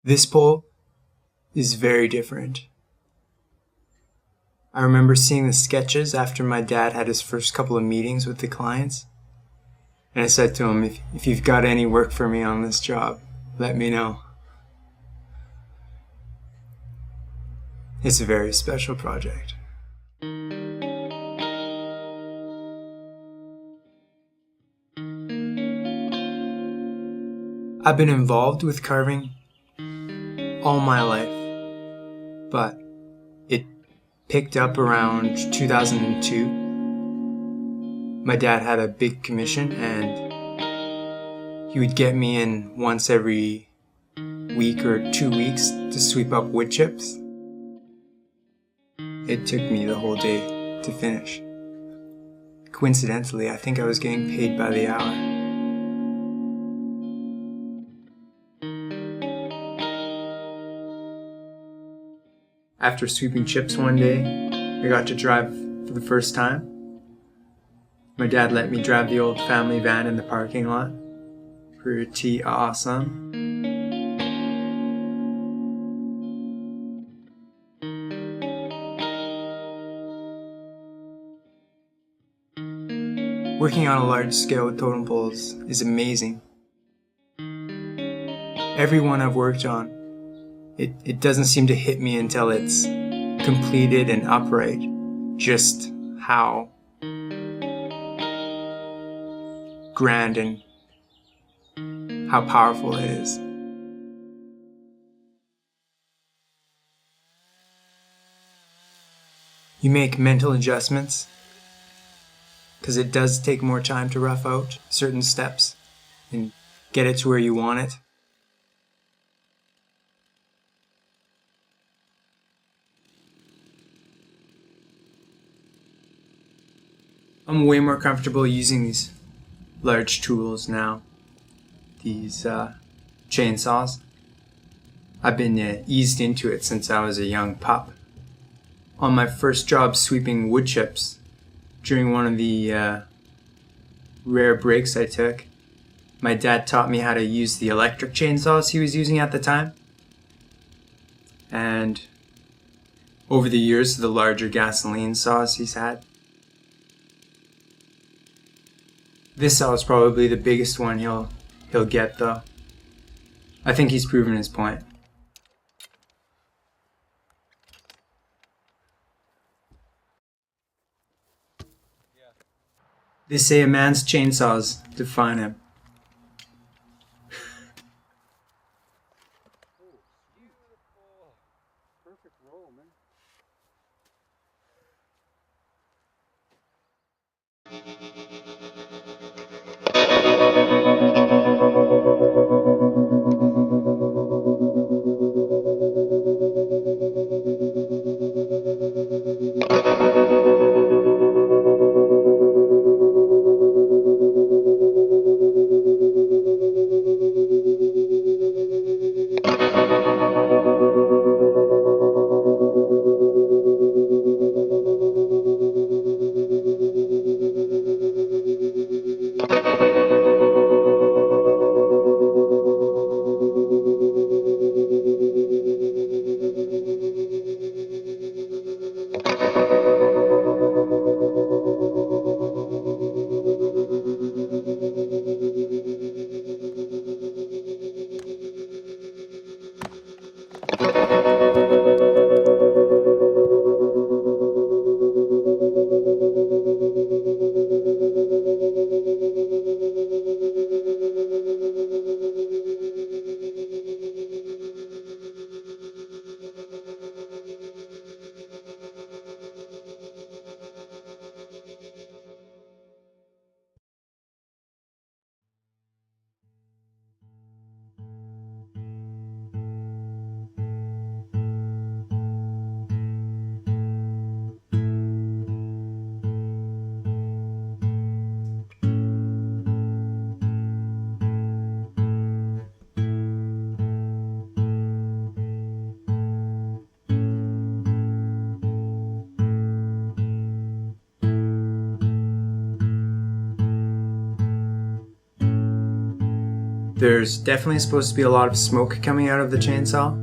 This pole is very different. I remember seeing the sketches after my dad had his first couple of meetings with the clients. And I said to him, if you've got any work for me on this job, let me know. It's a very special project. I've been involved with carving all my life, but it picked up around 2002. My dad had a big commission and he would get me in once every week or 2 weeks to sweep up wood chips. It took me the whole day to finish. Coincidentally, I think I was getting paid by the hour. After sweeping chips one day, I got to drive for the first time. My dad let me drive the old family van in the parking lot. Pretty awesome. Working on a large scale with totem poles is amazing. Every one I've worked on, it doesn't seem to hit me until it's completed and upright, just how grand and how powerful it is. You make mental adjustments because it does take more time to rough out certain steps and get it to where you want it. I'm way more comfortable using these large tools now, these chainsaws. I've been eased into it since I was a young pup. On my first job sweeping wood chips, during one of the rare breaks I took, my dad taught me how to use the electric chainsaws he was using at the time. And over the years, the larger gasoline saws he's had. This saw is probably the biggest one he'll get though. I think he's proven his point. They say a man's chainsaws define him. Beautiful. Perfect roll, man. There's definitely supposed to be a lot of smoke coming out of the chainsaw.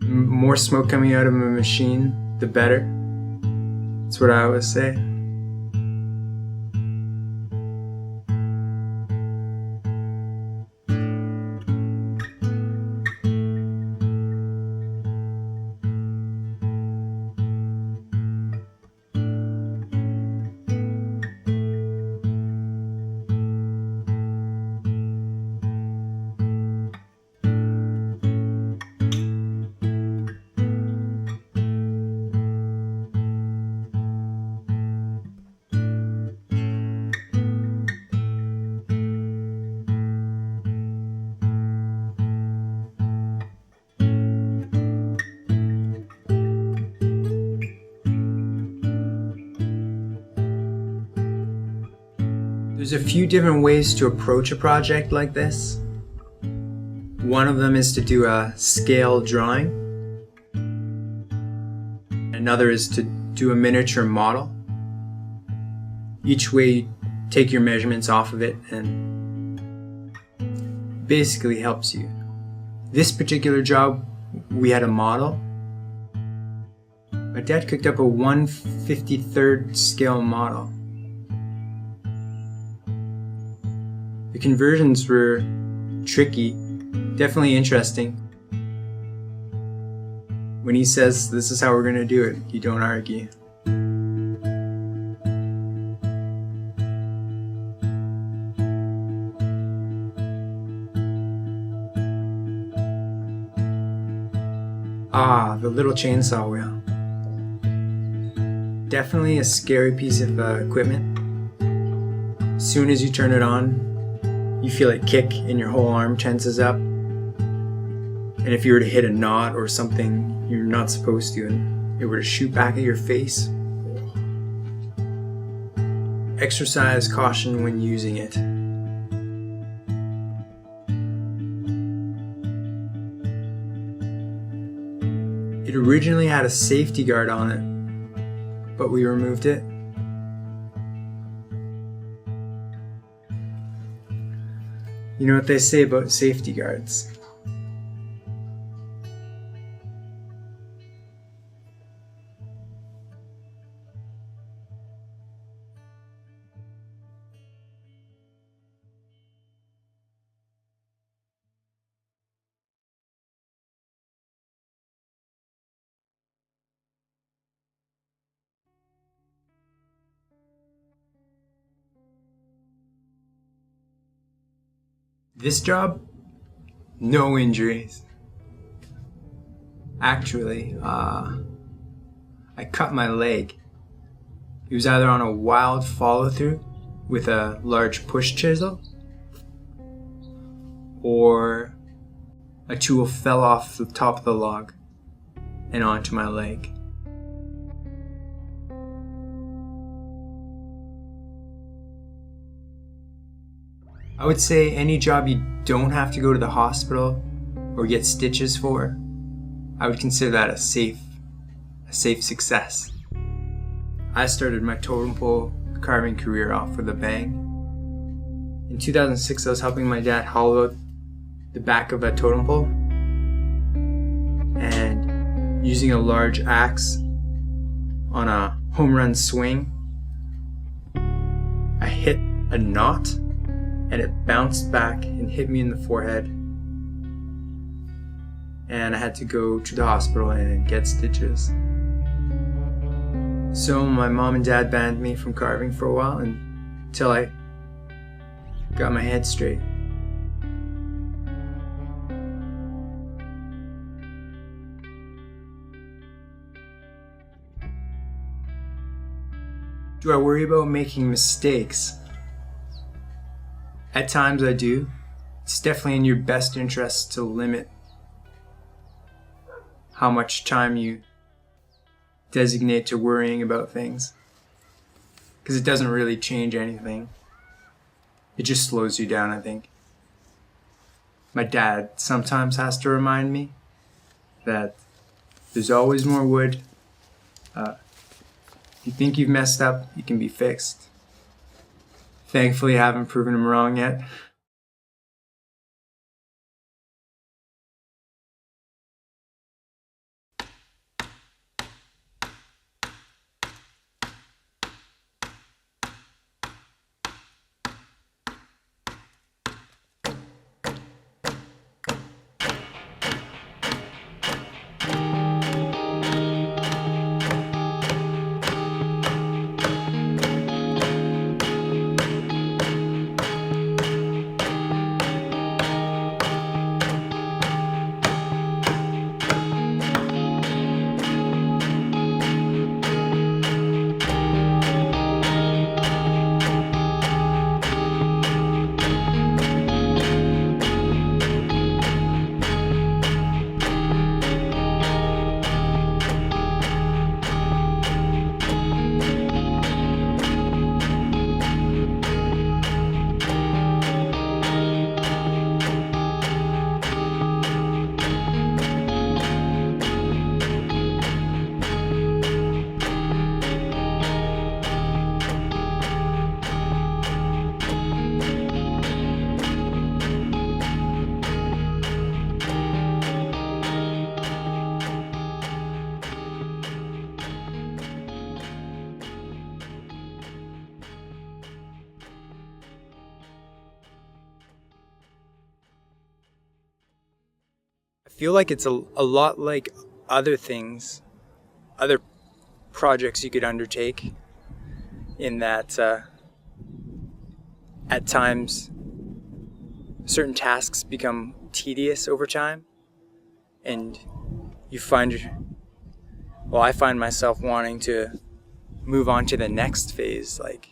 More smoke coming out of a machine, the better. That's what I always say. There's a few different ways to approach a project like this. One of them is to do a scale drawing. Another is to do a miniature model. Each way you take your measurements off of it and basically helps you. This particular job, we had a model. My dad cooked up a 1/53rd scale model. The conversions were tricky, definitely interesting. When he says this is how we're gonna do it, you don't argue. Ah, the little chainsaw wheel. Definitely a scary piece of equipment. As soon as you turn it on, you feel it kick and your whole arm tenses up. And if you were to hit a knot or something you're not supposed to and it were to shoot back at your face, exercise caution when using it. It originally had a safety guard on it, but we removed it. You know what they say about safety guards? This job, no injuries. Actually, I cut my leg. It was either on a wild follow-through with a large push chisel, or a tool fell off the top of the log and onto my leg. I would say any job you don't have to go to the hospital or get stitches for, I would consider that a safe success. I started my totem pole carving career off with a bang. In 2006, I was helping my dad hollow out the back of a totem pole, and using a large axe on a home run swing, I hit a knot and it bounced back and hit me in the forehead, and I had to go to the hospital and get stitches. So my mom and dad banned me from carving for a while until I got my head straight. Do I worry about making mistakes? At times I do. It's definitely in your best interest to limit how much time you designate to worrying about things, because it doesn't really change anything. It just slows you down, I think. My dad sometimes has to remind me that there's always more wood. If you think you've messed up, it can be fixed. Thankfully, I haven't proven him wrong yet. I feel like it's a lot like other things, other projects you could undertake, in that at times certain tasks become tedious over time, and you find, well, I find myself wanting to move on to the next phase. Like,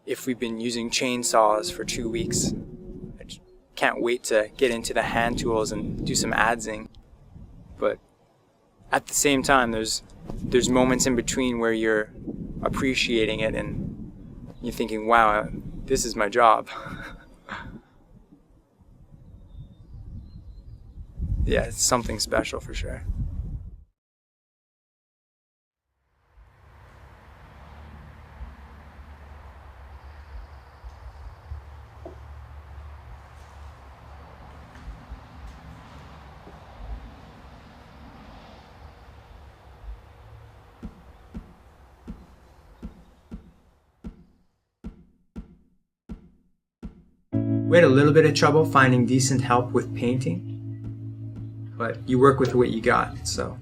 if we've been using chainsaws for 2 weeks, I just can't wait to get into the hand tools and do some adzing. But at the same time, there's moments in between where you're appreciating it and you're thinking, wow, this is my job. Yeah, it's something special for sure. We had a little bit of trouble finding decent help with painting, but you work with what you got, so.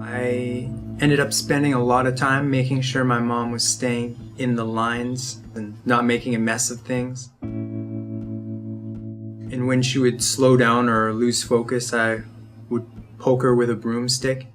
I ended up spending a lot of time making sure my mom was staying in the lines and not making a mess of things. And when she would slow down or lose focus, I would poke her with a broomstick.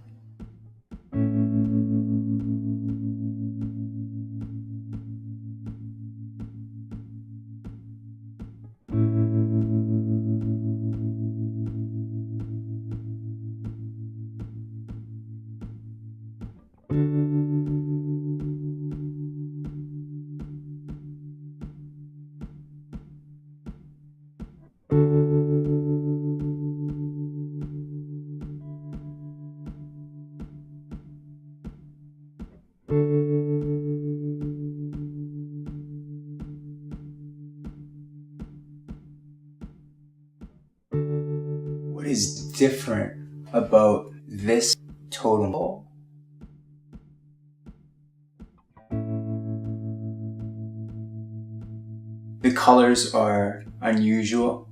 What is different about this totem pole? The colors are unusual,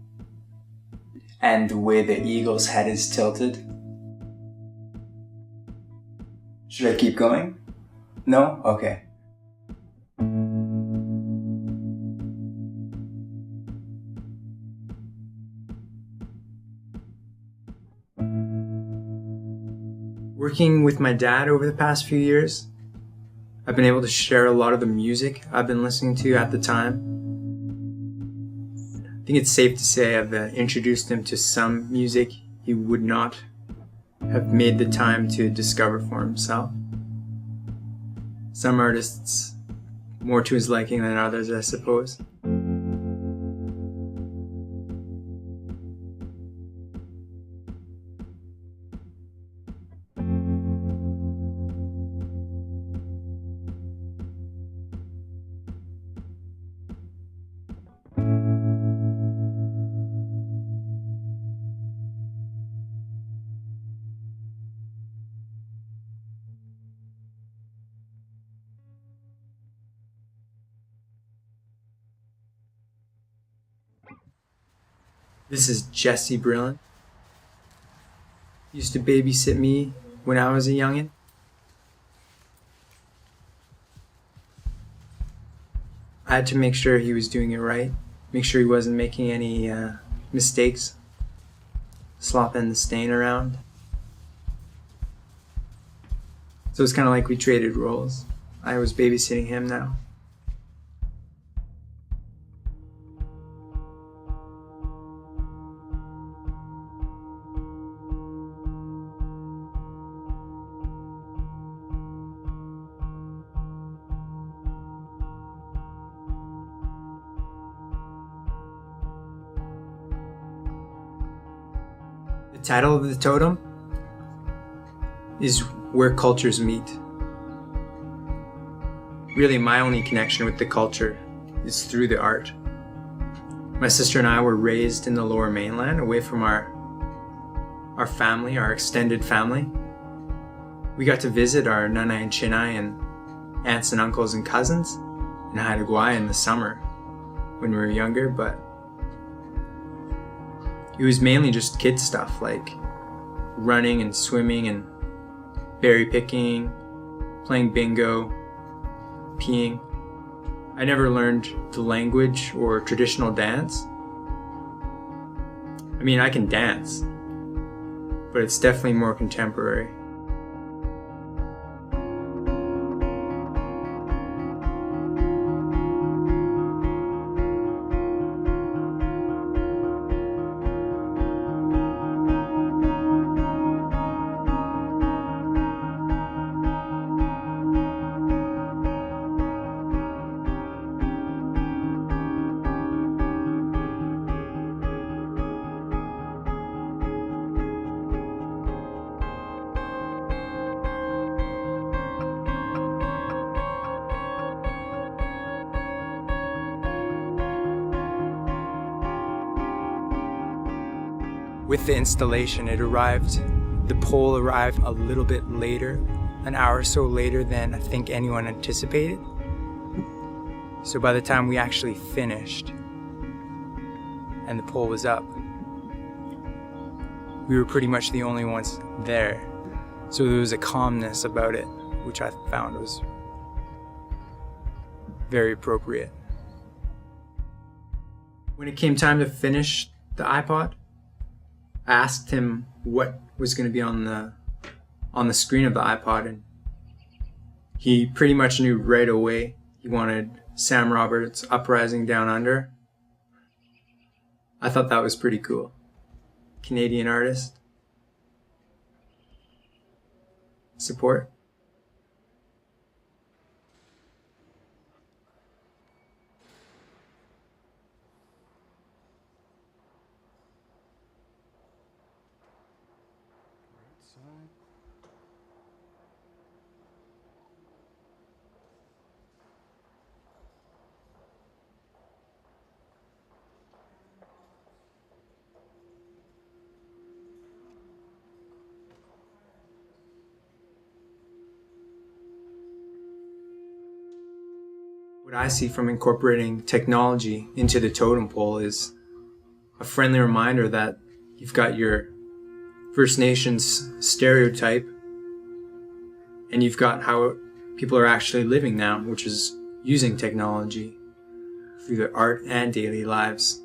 and the way the eagle's head is tilted. Should I keep going? No? Okay. Working with my dad over the past few years, I've been able to share a lot of the music I've been listening to at the time. I think it's safe to say I've introduced him to some music he would not have made the time to discover for himself. Some artists more to his liking than others, I suppose. This is Jesse Brillon. Used to babysit me when I was a youngin'. I had to make sure he was doing it right, make sure he wasn't making any mistakes, slopping the stain around. So it's kind of like we traded roles. I was babysitting him now. The title of the totem is Where Cultures Meet. Really, my only connection with the culture is through the art. My sister and I were raised in the Lower Mainland, away from our family, our extended family. We got to visit our Nanai and Chinai and aunts and uncles and cousins in Haida in the summer when we were younger, but it was mainly just kid stuff like running and swimming and berry picking, playing bingo, peeing. I never learned the language or traditional dance. I mean, I can dance, but it's definitely more contemporary. With the installation, the pole arrived a little bit later, an hour or so later than I think anyone anticipated. So by the time we actually finished and the pole was up, we were pretty much the only ones there. So there was a calmness about it, which I found was very appropriate. When it came time to finish the iPod, I asked him what was going to be on the screen of the iPod, and he pretty much knew right away. He wanted Sam Roberts' Uprising Down Under. I thought that was pretty cool. Canadian artist. Support. What I see from incorporating technology into the totem pole is a friendly reminder that you've got your First Nations stereotype and you've got how people are actually living now, which is using technology through their art and daily lives.